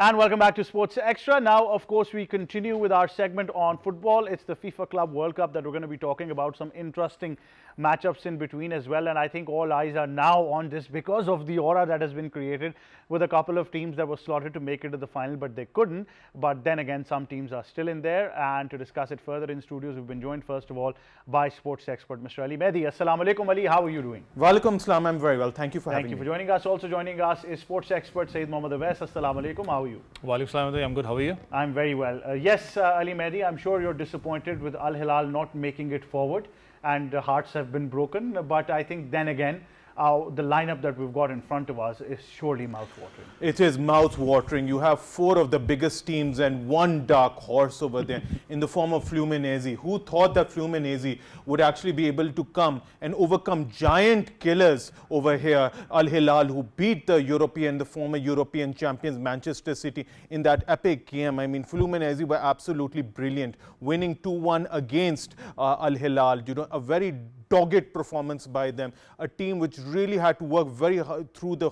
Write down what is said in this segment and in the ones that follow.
And welcome back to Sports Extra. Now, of course, we continue with our segment on football. It's the FIFA Club World Cup that we're going to be talking about. Some interesting matchups in between as well. And I think all eyes are now on this because of the aura that has been created with a couple of teams that were slotted to make it to the final, but they couldn't. But then again, some teams are still in there. And to discuss it further in studios, we've been joined first of all by sports expert Mr. Ali Mehdi. Assalamu alaikum, Ali. How are you doing? Walaikum salam. I'm very well. Thank you for having me. Thank you for joining us. Also joining us is sports expert Syed M. Owais. Assalamu alaikum. How are you? Walaikum salam. I'm good. How are you? I'm very well. Yes, Ali Mehdi, I'm sure you're disappointed with Al Hilal not making it forward, and hearts have been broken. But I think then again, the lineup that we've got in front of us is surely mouth-watering. It is mouth-watering. You have four of the biggest teams and one dark horse over there in the form of Fluminense. Who thought that Fluminense would actually be able to come and overcome giant killers over here? Al Hilal, who beat the former European champions Manchester City in that epic game. I mean, Fluminense were absolutely brilliant, winning 2-1 against Al Hilal. You know, a very dogged performance by them, a team which really had to work very hard through the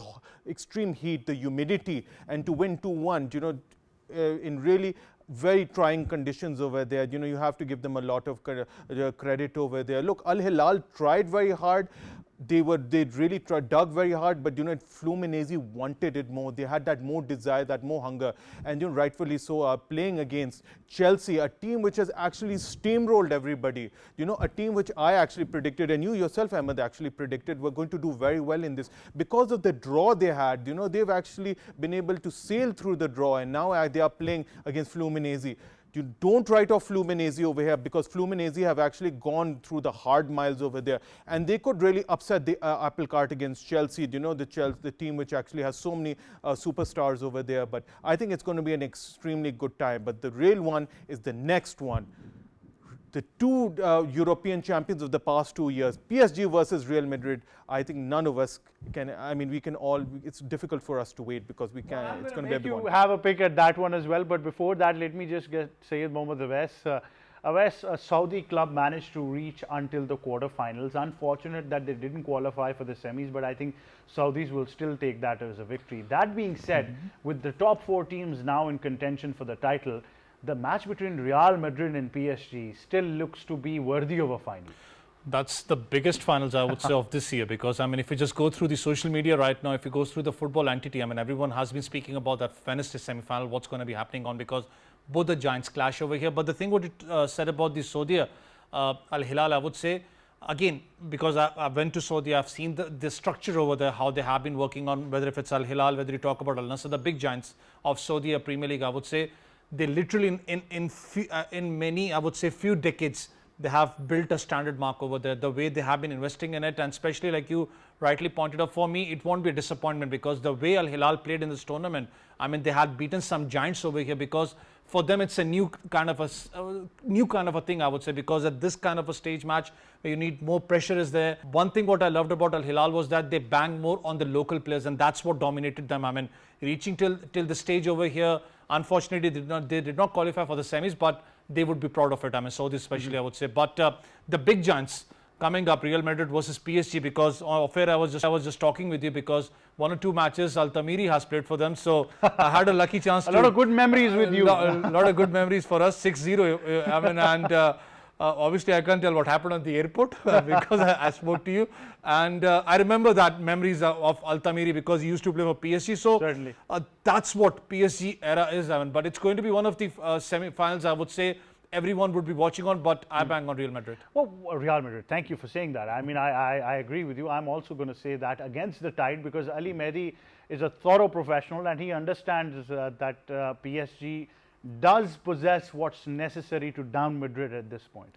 extreme heat, the humidity, and to win 2-1, you know, in really very trying conditions over there. You know, you have to give them a lot of credit over there. Look, Al Hilal tried very hard. They really dug very hard, but you know, Fluminense wanted it more. They had that more desire, that more hunger, and you know, rightfully so, playing against Chelsea, a team which has actually steamrolled everybody. You know, a team which I actually predicted, and you yourself, Ahmad, actually predicted were going to do very well in this because of the draw they had. You know, they've actually been able to sail through the draw, and now they are playing against Fluminense. You don't write off Fluminense over here because Fluminense have actually gone through the hard miles over there, and they could really upset the apple cart against Chelsea. You know, the team which actually has so many superstars over there. But I think it's going to be an extremely good time. But the real one is the next one. The two European champions of the past 2 years, PSG versus Real Madrid. I think none of us can, I mean, we can all, it's difficult for us to wait because we can, Well, it's going to be a big one. you have a pick at that one as well, but before that, let me just get Syed Mohammad Owais. Owais, a Saudi club managed to reach until the quarterfinals. Unfortunate that they didn't qualify for the semis, but I think Saudis will still take that as a victory. That being said, with the top four teams now in contention for the title, the match between Real Madrid and PSG still looks to be worthy of a final. That's the biggest finals, I would say, of this year, because I mean, if you just go through the social media right now, if you go through the football entity, I mean, everyone has been speaking about that Wednesday semi-final, what's going to be happening on, because both the giants clash over here. But the thing what it said about the Saudi Al Hilal, I would say, again, because I went to Saudi, I've seen the structure over there, how they have been working on, whether if it's Al Hilal, whether you talk about Al Nassr, the big giants of Saudi Premier League, I would say, they literally in many, I would say, few decades, they have built a standard mark over there, the way they have been investing in it, and especially like you rightly pointed out, for me, it won't be a disappointment because the way Al Hilal played in this tournament, I mean, they had beaten some giants over here because for them it's a new kind of a thing, I would say, because at this kind of a stage match where you need more pressure is there. One thing what I loved about Al Hilal was that they banged more on the local players, and that's what dominated them. I mean, reaching till the stage over here, unfortunately they did not qualify for the semis, but they would be proud of it. I mean, Saudi especially, I would say. But the big giants coming up, Real Madrid versus PSG, because I was just talking with you because 1 or 2 matches Al Tamiri has played for them, so I had a lucky chance. A lot of good memories with you. A lot of good memories for us. 6-0. I mean, and obviously I can't tell what happened at the airport because I spoke to you, and I remember that memories of Al Tamiri because he used to play for PSG. So certainly that's what PSG era is. I mean, but it's going to be one of the semi-finals, I would say, everyone would be watching on, but I bang on Real Madrid. Well, Real Madrid, thank you for saying that. I mean, I agree with you. I'm also going to say that against the tide because Ali Mehdi is a thorough professional and he understands that PSG does possess what's necessary to down Madrid at this point.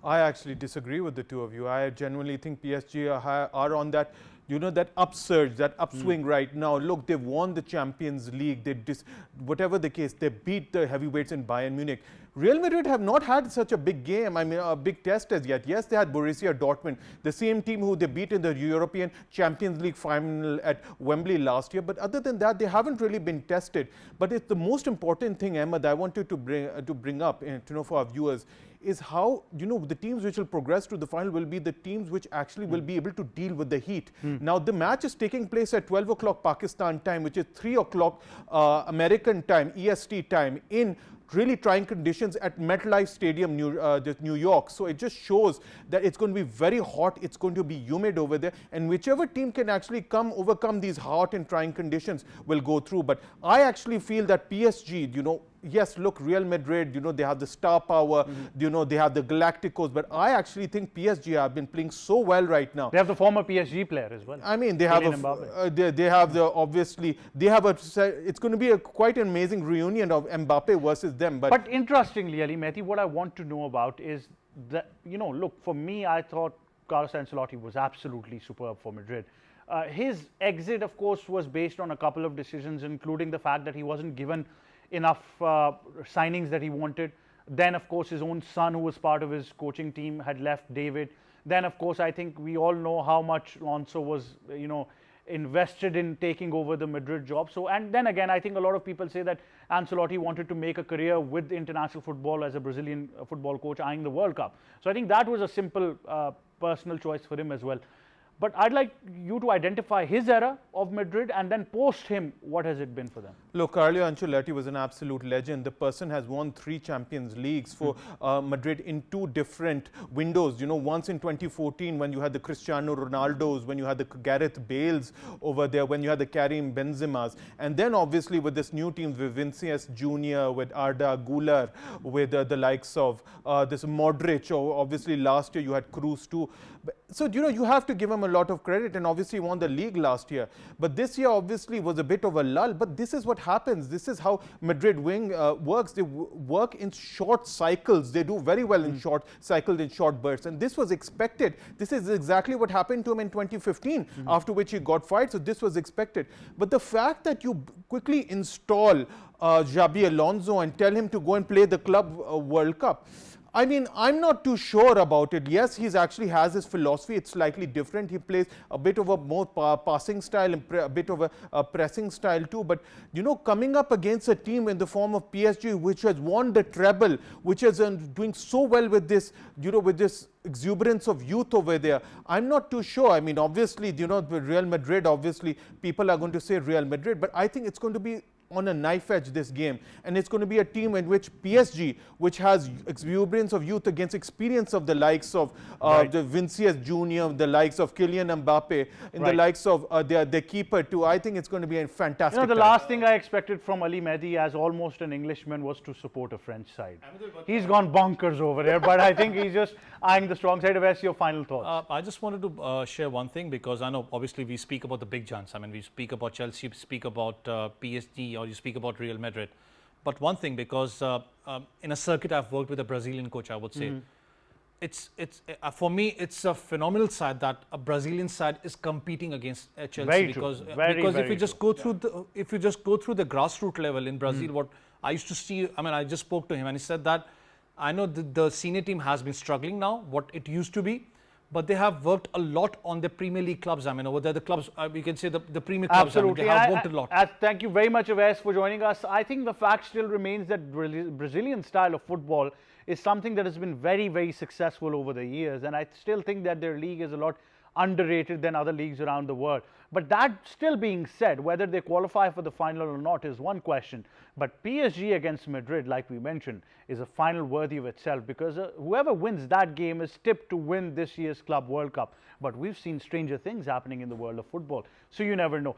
I actually disagree with the two of you. I genuinely think PSG are on that, you know, that upsurge, that upswing right now. Look, they've won the Champions League. Whatever the case, they beat the heavyweights in Bayern Munich. Real Madrid have not had such a big game, I mean, a big test as yet. Yes, they had Borussia Dortmund, the same team who they beat in the European Champions League final at Wembley last year. But other than that, they haven't really been tested. But it's the most important thing, Ahmad, I wanted to bring up, to know for our viewers, is how, the teams which will progress to the final will be the teams which actually will be able to deal with the heat. Now, the match is taking place at 12 o'clock Pakistan time, which is 3 o'clock American time, EST time, in really trying conditions at MetLife Stadium, New York. So it just shows that it's going to be very hot, it's going to be humid over there, and whichever team can actually overcome these hot and trying conditions will go through. But I actually feel that PSG, yes, look, Real Madrid, they have the star power, they have the Galacticos, but I actually think PSG have been playing so well right now. They have the former PSG player as well. I mean, they have it's going to be quite an amazing reunion of Mbappe versus them. But interestingly, Ali Mehdi, what I want to know about is that, look, for me, I thought Carlos Ancelotti was absolutely superb for Madrid. His exit, of course, was based on a couple of decisions, including the fact that he wasn't given enough signings that he wanted. Then, of course, his own son, who was part of his coaching team, had left, David. Then, of course, I think we all know how much Alonso was, invested in taking over the Madrid job. So, and then again, I think a lot of people say that Ancelotti wanted to make a career with international football as a Brazilian football coach, eyeing the World Cup. So I think that was a simple personal choice for him as well. But I'd like you to identify his era of Madrid, and then post him, what has it been for them? Look, Carlo Ancelotti was an absolute legend. The person has won 3 Champions Leagues for Madrid in 2 different windows. Once in 2014 when you had the Cristiano Ronaldos, when you had the Gareth Bales over there, when you had the Karim Benzemas. And then obviously with this new team with Vinicius Jr., with Arda Güler, with the likes of this Modric, or obviously last year you had Cruz too. So, you have to give him a lot of credit, and obviously won the league last year. But this year obviously was a bit of a lull. But this is what happens. This is how Madrid works. They work in short cycles. They do very well in short cycles, in short bursts. And this was expected. This is exactly what happened to him in 2015, after which he got fired. So this was expected. But the fact that you quickly install Xabi Alonso and tell him to go and play the Club World Cup, I mean, I'm not too sure about it. Yes, he actually has his philosophy. It's slightly different. He plays a bit of a more passing style and a bit of a pressing style too. But, coming up against a team in the form of PSG, which has won the treble, which is doing so well with this, with this exuberance of youth over there, I'm not too sure. I mean, obviously, with Real Madrid, obviously, people are going to say Real Madrid, but I think it's going to be on a knife edge, this game, and it's going to be a team in which PSG, which has exuberance of youth against experience of the likes of the Vinicius Jr., the likes of Kylian Mbappe, and the likes of their keeper too. I think it's going to be a fantastic the last thing I expected from Ali Mehdi as almost an Englishman was to support a French side. He's gone bonkers over there, but I think he's just eyeing the strong side. Where's your final thoughts? I just wanted to share one thing, because I know obviously we speak about the big giants. I mean, we speak about Chelsea, we speak about PSG, or you speak about Real Madrid. But one thing, because in a circuit I've worked with a Brazilian coach, I would say, it's for me, it's a phenomenal side that a Brazilian side is competing against Chelsea. Very because true. Because if you just go through the grassroots level in Brazil, what I used to see, I mean, I just spoke to him and he said that I know the senior team has been struggling now, what it used to be, but they have worked a lot on the Premier League clubs. I mean, over there, the clubs, we can say the Premier clubs, Absolutely. I mean, they have worked a lot. Thank you very much, Owais, for joining us. I think the fact still remains that Brazilian style of football is something that has been very, very successful over the years. And I still think that their league is a lot underrated than other leagues around the world. But that still being said, whether they qualify for the final or not is one question. But PSG against Madrid, like we mentioned, is a final worthy of itself, because whoever wins that game is tipped to win this year's Club World Cup. But we've seen stranger things happening in the world of football, so you never know.